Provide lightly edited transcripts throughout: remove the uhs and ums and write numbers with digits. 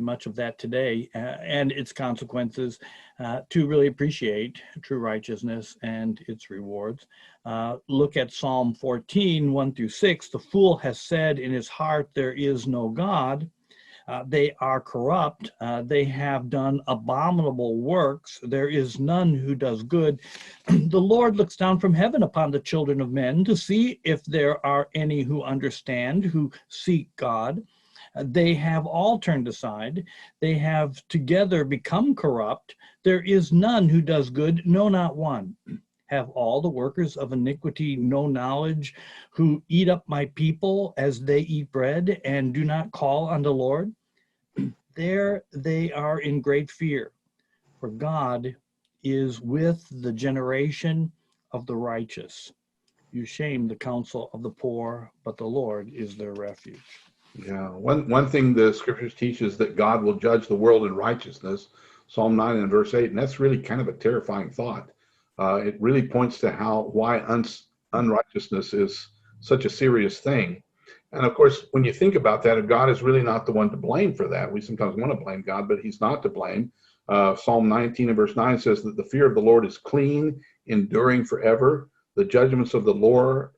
much of that today and its consequences to really appreciate true righteousness and its rewards. Look at Psalm 14, 1 through 6. The fool has said in his heart, there is no God. They are corrupt. They have done abominable works. There is none who does good. The Lord looks down from heaven upon the children of men to see if there are any who understand, who seek God. They have all turned aside. They have together become corrupt. There is none who does good, no, not one. Have all the workers of iniquity no knowledge, who eat up my people as they eat bread and do not call on the Lord? There they are in great fear, for God is with the generation of the righteous. You shame the counsel of the poor, but the Lord is their refuge. Yeah, one thing the scriptures teach is that God will judge the world in righteousness, Psalm 9 and verse 8, and that's really kind of a terrifying thought. It really points to why unrighteousness is such a serious thing. And of course, when you think about that, God is really not the one to blame for that. We sometimes want to blame God, but he's not to blame. Psalm 19 and verse 9 says that the fear of the Lord is clean, enduring forever. The judgments of the Lord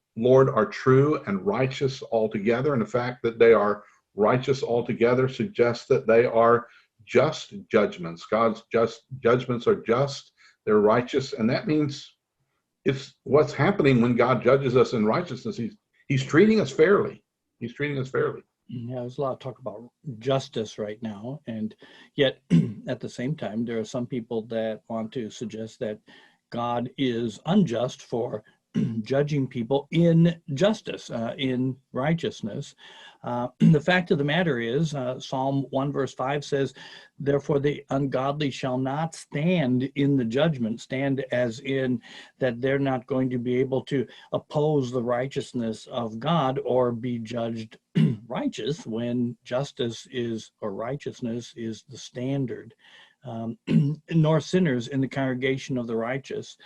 are true and righteous altogether. And the fact that they are righteous altogether suggests that they are just judgments. God's just judgments are just, they're righteous. And that means it's what's happening when God judges us in righteousness. He's treating us fairly. He's treating us fairly. Yeah, there's a lot of talk about justice right now. And yet, at the same time, there are some people that want to suggest that God is unjust for judging people in justice, in righteousness. The fact of the matter is, Psalm 1 verse 5 says, therefore the ungodly shall not stand in the judgment, stand as in that they're not going to be able to oppose the righteousness of God or be judged righteous when justice is, or righteousness is the standard, nor sinners in the congregation of the righteous.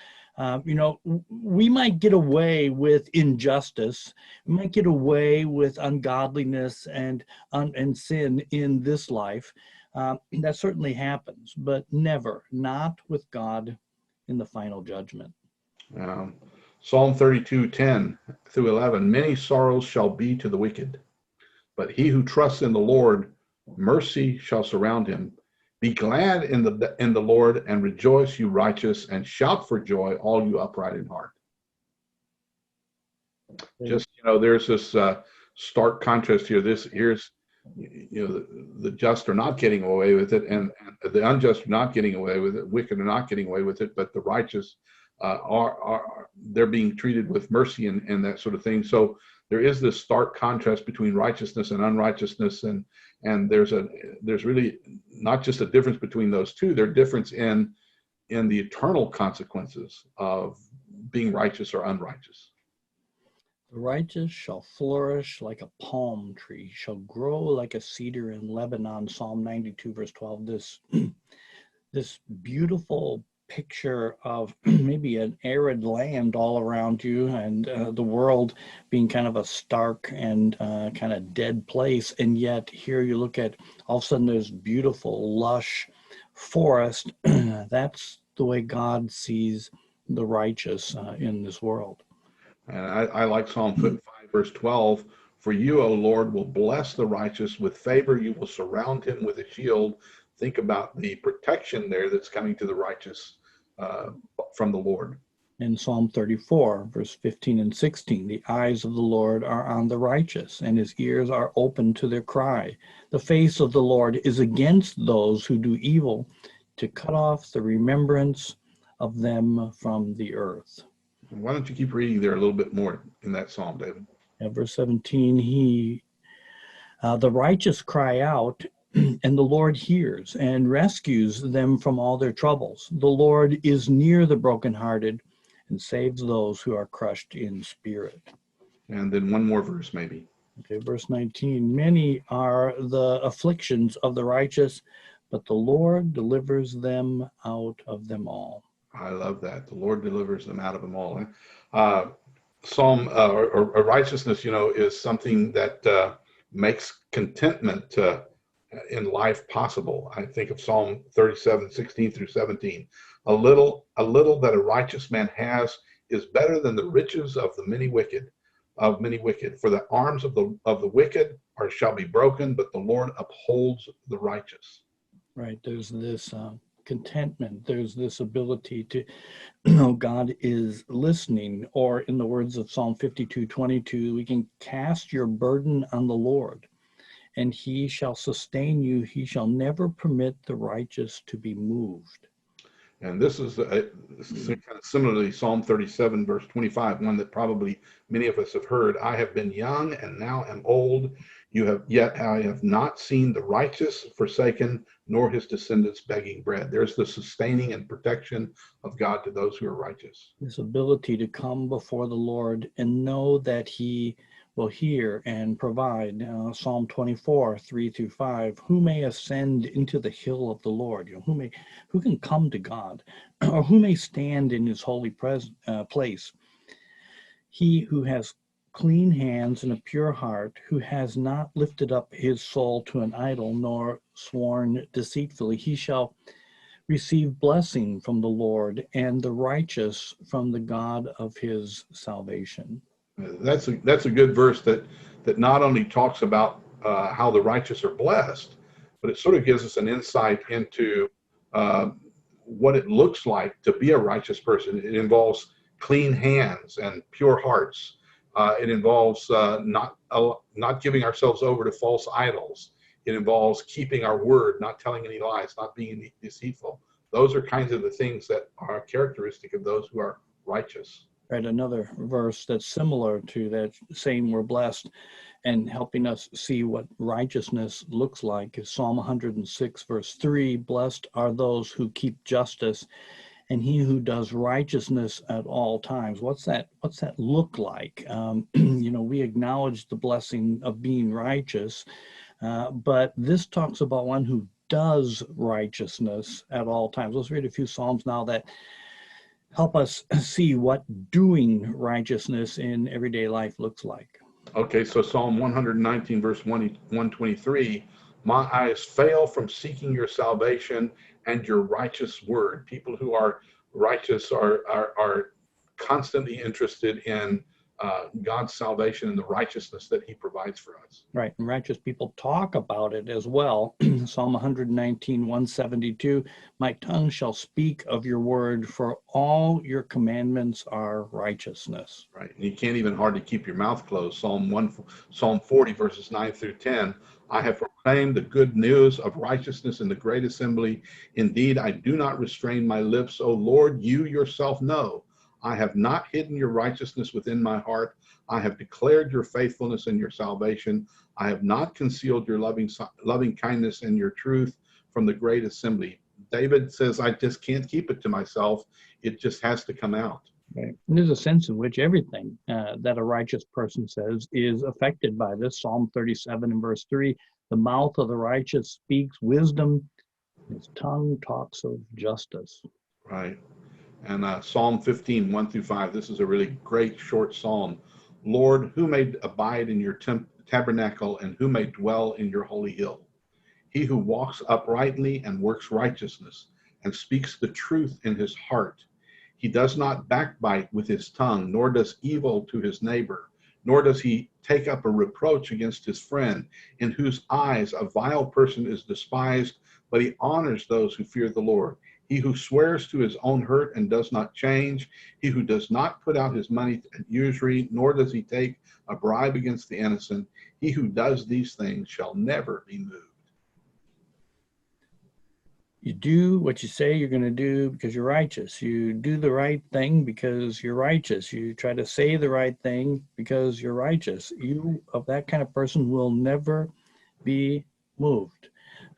We might get away with injustice, we might get away with ungodliness and sin in this life. That certainly happens, but never, not with God in the final judgment. Psalm 32, 10 through 11, many sorrows shall be to the wicked, but he who trusts in the Lord, mercy shall surround him. Be glad in the Lord and rejoice, you righteous, and shout for joy, all you upright in heart. Just, there's this stark contrast here. Here's the just are not getting away with it, and the unjust are not getting away with it. Wicked are not getting away with it, but the righteous they're being treated with mercy and that sort of thing. So there is this stark contrast between righteousness and unrighteousness, and there's really not just a difference between those two. There's a difference in the eternal consequences of being righteous or unrighteous. The righteous shall flourish like a palm tree, shall grow like a cedar in Lebanon, Psalm 92 verse 12. This beautiful picture of maybe an arid land all around you, and the world being kind of a stark and kind of dead place, and yet here you look at, all of a sudden there's beautiful lush forest. That's the way God sees the righteous in this world. And I like Psalm 5 verse 12, for you, O Lord, will bless the righteous with favor, you will surround him with a shield. Think about the protection there that's coming to the righteous from the Lord. In Psalm 34, verse 15 and 16, the eyes of the Lord are on the righteous, and his ears are open to their cry. The face of the Lord is against those who do evil, to cut off the remembrance of them from the earth. Why don't you keep reading there a little bit more in that psalm, David? At verse 17, the righteous cry out, and the Lord hears and rescues them from all their troubles. The Lord is near the brokenhearted and saves those who are crushed in spirit. And then one more verse, maybe. Okay, verse 19, many are the afflictions of the righteous, but the Lord delivers them out of them all. I love that. The Lord delivers them out of them all. Psalm or righteousness, is something that makes contentment in life possible. I think of Psalm 37, 16 through 17. A little that a righteous man has is better than the riches of the many wicked, of many wicked. For the arms of the wicked shall be broken, but the Lord upholds the righteous. Right. There's this contentment. There's this ability to, you know, God is listening. Or in the words of Psalm 52:22, we can cast your burden on the Lord, and he shall sustain you. He shall never permit the righteous to be moved. And this is kind of similarly Psalm 37, verse 25, one that probably many of us have heard. I have been young and now am old. Yet I have not seen the righteous forsaken, nor his descendants begging bread. There's the sustaining and protection of God to those who are righteous. This ability to come before the Lord and know that he will hear and provide. Psalm 24, 3-5. Who may ascend into the hill of the Lord? You know, who can come to God, or who may stand in his holy place? He who has clean hands and a pure heart, who has not lifted up his soul to an idol, nor sworn deceitfully, he shall receive blessing from the Lord, and the righteous from the God of his salvation. That's a good verse that not only talks about how the righteous are blessed, but it sort of gives us an insight into what it looks like to be a righteous person. It involves clean hands and pure hearts. It involves not giving ourselves over to false idols. It involves keeping our word, not telling any lies, not being deceitful. Those are kinds of the things that are characteristic of those who are righteous. Right, another verse that's similar to that, saying we're blessed and helping us see what righteousness looks like, is Psalm 106, verse 3. Blessed are those who keep justice, and he who does righteousness at all times. What's that look like? You know, we acknowledge the blessing of being righteous, but this talks about one who does righteousness at all times. Let's read a few Psalms now that help us see what doing righteousness in everyday life looks like. Okay, so Psalm 119, verse 123, my eyes fail from seeking your salvation and your righteous word. People who are righteous are constantly interested in God's salvation and the righteousness that he provides for us. Right, and righteous people talk about it as well. Psalm 119, 172, my tongue shall speak of your word, for all your commandments are righteousness. Right, and you can't even hardly keep your mouth closed. Psalm 40, verses 9-10, I have proclaimed the good news of righteousness in the great assembly. Indeed, I do not restrain my lips. O Lord, you yourself know. I have not hidden your righteousness within my heart. I have declared your faithfulness and your salvation. I have not concealed your loving kindness and your truth from the great assembly. David says, I just can't keep it to myself. It just has to come out. Right. And there's a sense in which everything that a righteous person says is affected by this. Psalm 37 and verse 3, the mouth of the righteous speaks wisdom, his tongue talks of justice. Right. And Psalm 15, 1-5, this is a really great short psalm. Lord, who may abide in your tabernacle, and who may dwell in your holy hill? He who walks uprightly and works righteousness and speaks the truth in his heart. He does not backbite with his tongue, nor does evil to his neighbor, nor does he take up a reproach against his friend, in whose eyes a vile person is despised, but he honors those who fear the Lord. He who swears to his own hurt and does not change, he who does not put out his money at usury, nor does he take a bribe against the innocent, he who does these things shall never be moved. You do what you say you're going to do because you're righteous. You do the right thing because you're righteous. You try to say the right thing because you're righteous. You, of that kind of person, will never be moved.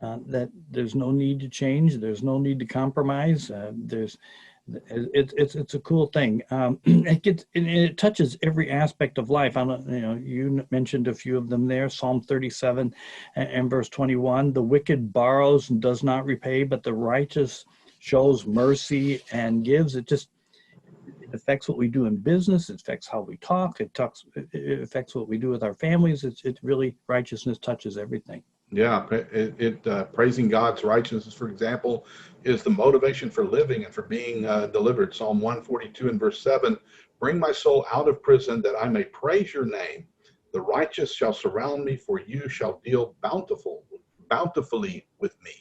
That there's no need to change. There's no need to compromise. It's a cool thing. It touches every aspect of life. You mentioned a few of them there. Psalm 37 and verse 21. The wicked borrows and does not repay, but the righteous shows mercy and gives. It affects what we do in business. It affects how we talk. It affects what we do with our families. It really, righteousness touches everything. Yeah, praising God's righteousness, for example, is the motivation for living and for being delivered. Psalm 142 and verse 7, bring my soul out of prison that I may praise your name. The righteous shall surround me, for you shall deal bountifully with me.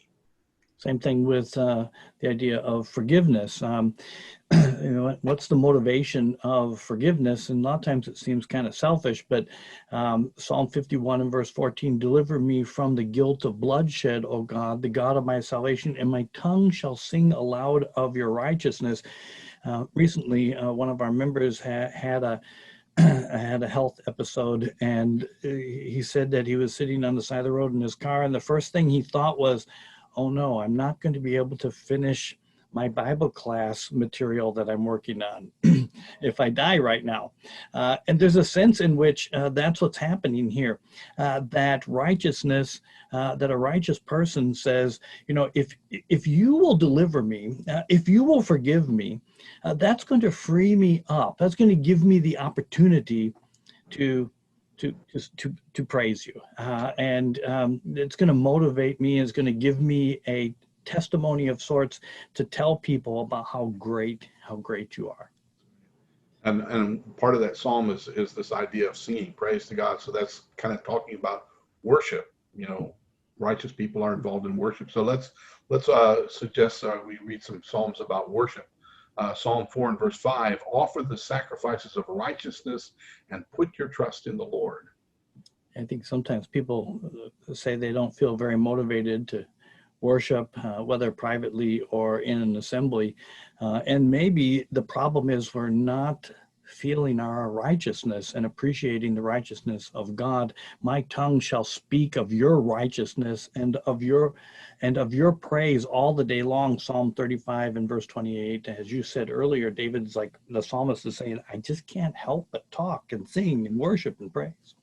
Same thing with the idea of forgiveness. What's the motivation of forgiveness? And a lot of times it seems kind of selfish, but Psalm 51 and verse 14, deliver me from the guilt of bloodshed, O God, the God of my salvation, and my tongue shall sing aloud of your righteousness. Recently, one of our members had a had a health episode, and he said that he was sitting on the side of the road in his car, and the first thing he thought was, oh no, I'm not going to be able to finish my Bible class material that I'm working on if I die right now. And there's a sense in which that's what's happening here, that righteousness, that a righteous person says, if you will deliver me, if you will forgive me, that's going to free me up. That's going to give me the opportunity to praise you, and it's going to motivate me. It's going to give me a testimony of sorts to tell people about how great you are. And part of that psalm is this idea of singing praise to God. So that's kind of talking about worship. Righteous people are involved in worship. So let's suggest we read some psalms about worship. Psalm 4 and verse 5, offer the sacrifices of righteousness and put your trust in the Lord. I think sometimes people say they don't feel very motivated to worship, whether privately or in an assembly. And maybe the problem is we're not feeling our righteousness and appreciating the righteousness of God. My tongue shall speak of your righteousness and of your praise all the day long. Psalm 35 and verse 28. As you said earlier, David's like, the psalmist is saying, I just can't help but talk and sing and worship and praise.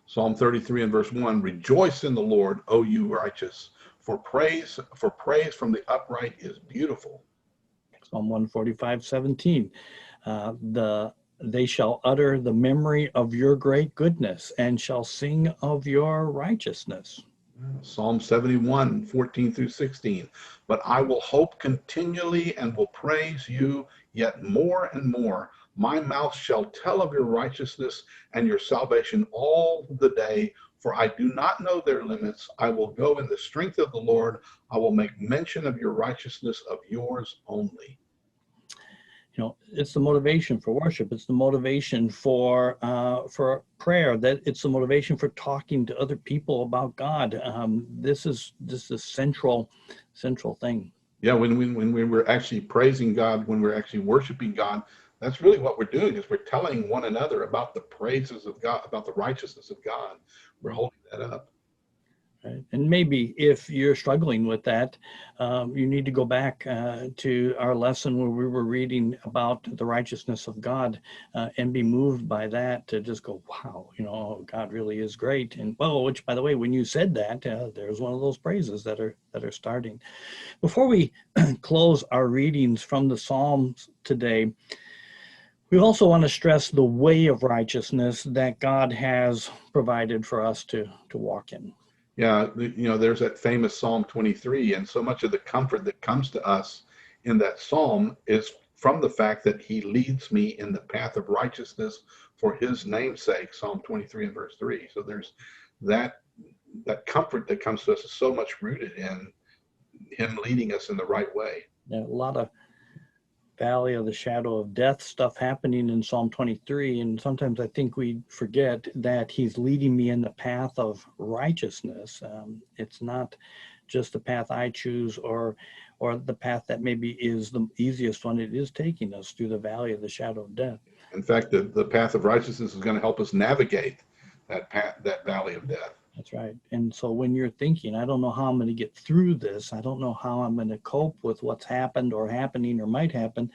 Psalm 33 and verse 1, rejoice in the Lord, O you righteous, for praise from the upright is beautiful. Psalm 145:17, they shall utter the memory of your great goodness and shall sing of your righteousness. Psalm 71, 14 through 16. But I will hope continually and will praise you yet more and more. My mouth shall tell of your righteousness and your salvation all the day, for I do not know their limits. I will go in the strength of the Lord. I will make mention of your righteousness, of yours only. It's the motivation for worship. It's the motivation for prayer. That it's the motivation for talking to other people about God. This is central thing. Yeah, when we're actually praising God, when we're actually worshiping God, that's really what we're doing. Is we're telling one another about the praises of God, about the righteousness of God. We're holding that up. Right. And maybe if you're struggling with that, you need to go back to our lesson where we were reading about the righteousness of God and be moved by that, to just go, wow, God really is great. And which, by the way, when you said that, there's one of those praises that are starting. Before we close our readings from the Psalms today, we also want to stress the way of righteousness that God has provided for us to walk in. Yeah, there's that famous Psalm 23, and so much of the comfort that comes to us in that psalm is from the fact that he leads me in the path of righteousness for his name's sake, Psalm 23 and verse 3. So there's that comfort that comes to us is so much rooted in him leading us in the right way. Yeah, a lot of valley of the shadow of death stuff happening in Psalm 23, and sometimes I think we forget that he's leading me in the path of righteousness. It's not just the path I choose or the path that maybe is the easiest one. It is taking us through the valley of the shadow of death. In fact, the path of righteousness is going to help us navigate that valley of death. That's right. And so when you're thinking, I don't know how I'm going to get through this, I don't know how I'm going to cope with what's happened or happening or might happen,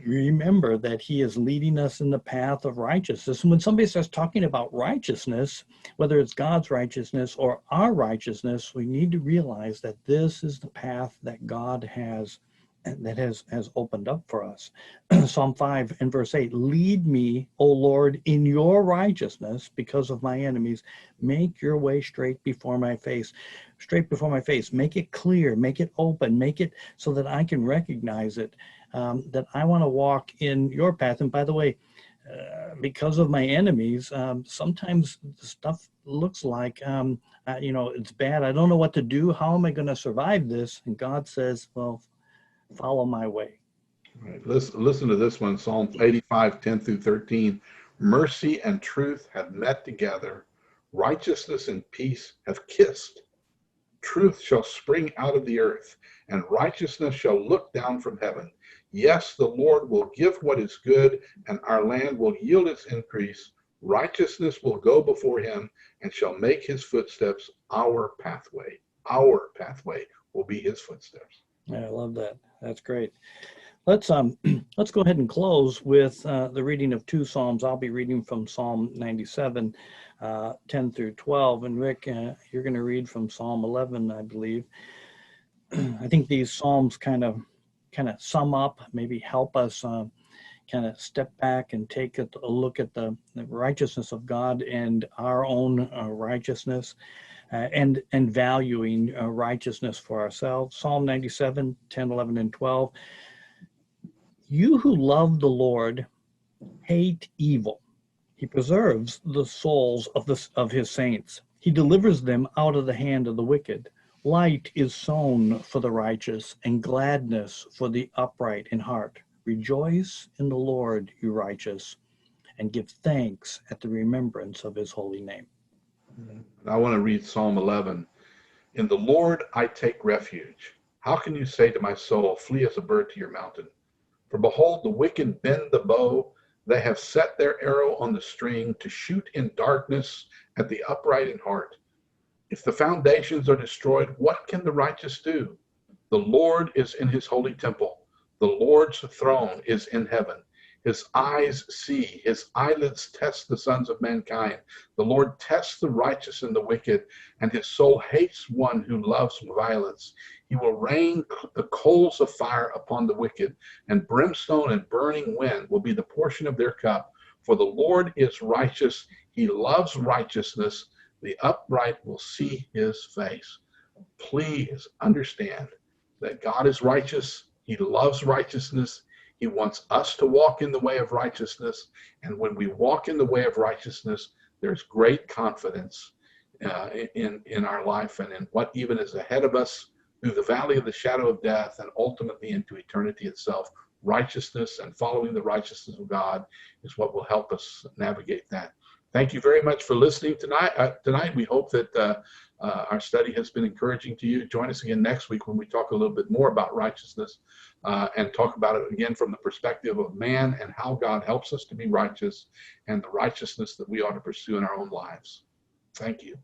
remember that he is leading us in the path of righteousness. And when somebody starts talking about righteousness, whether it's God's righteousness or our righteousness, we need to realize that this is the path that God has that has opened up for us. Psalm 5 and verse 8, lead me, O Lord, in your righteousness because of my enemies. Make your way straight before my face. Straight before my face. Make it clear, make it open, make it so that I can recognize it, that I want to walk in your path. And by the way, because of my enemies, sometimes the stuff looks like, it's bad. I don't know what to do. How am I going to survive this? And God says, well, follow my way. Right. Listen to this one, Psalm 85, 10 through 13. Mercy and truth have met together. Righteousness and peace have kissed. Truth shall spring out of the earth, and righteousness shall look down from heaven. Yes, the Lord will give what is good, and our land will yield its increase. Righteousness will go before him, and shall make his footsteps our pathway. Our pathway will be his footsteps. Yeah, I love that. That's great. Let's let's go ahead and close with the reading of two Psalms. I'll be reading from Psalm 97, 10 through 12. And Rick, you're going to read from Psalm 11, I believe. I think these Psalms kind of sum up, maybe help us kind of step back and take a look at the righteousness of God and our own righteousness, and valuing righteousness for ourselves. Psalm 97, 10, 11, and 12. You who love the Lord hate evil. He preserves the souls of his saints. He delivers them out of the hand of the wicked. Light is sown for the righteous, and gladness for the upright in heart. Rejoice in the Lord, you righteous, and give thanks at the remembrance of his holy name. I want to read Psalm 11. In the Lord I take refuge. How can you say to my soul, flee as a bird to your mountain? For behold, the wicked bend the bow. They have set their arrow on the string to shoot in darkness at the upright in heart. If the foundations are destroyed, what can the righteous do? The Lord is in his holy temple. The Lord's throne is in heaven. His eyes see, his eyelids test the sons of mankind. The Lord tests the righteous and the wicked, and his soul hates one who loves violence. He will rain the coals of fire upon the wicked, and brimstone and burning wind will be the portion of their cup. For the Lord is righteous. He loves righteousness. The upright will see his face. Please understand that God is righteous. He loves righteousness. He wants us to walk in the way of righteousness. And when we walk in the way of righteousness, there's great confidence in our life and in what even is ahead of us through the valley of the shadow of death and ultimately into eternity itself. Righteousness and following the righteousness of God is what will help us navigate that. Thank you very much for listening tonight. We hope that our study has been encouraging to you. Join us again next week when we talk a little bit more about righteousness and talk about it again from the perspective of man and how God helps us to be righteous and the righteousness that we ought to pursue in our own lives. Thank you.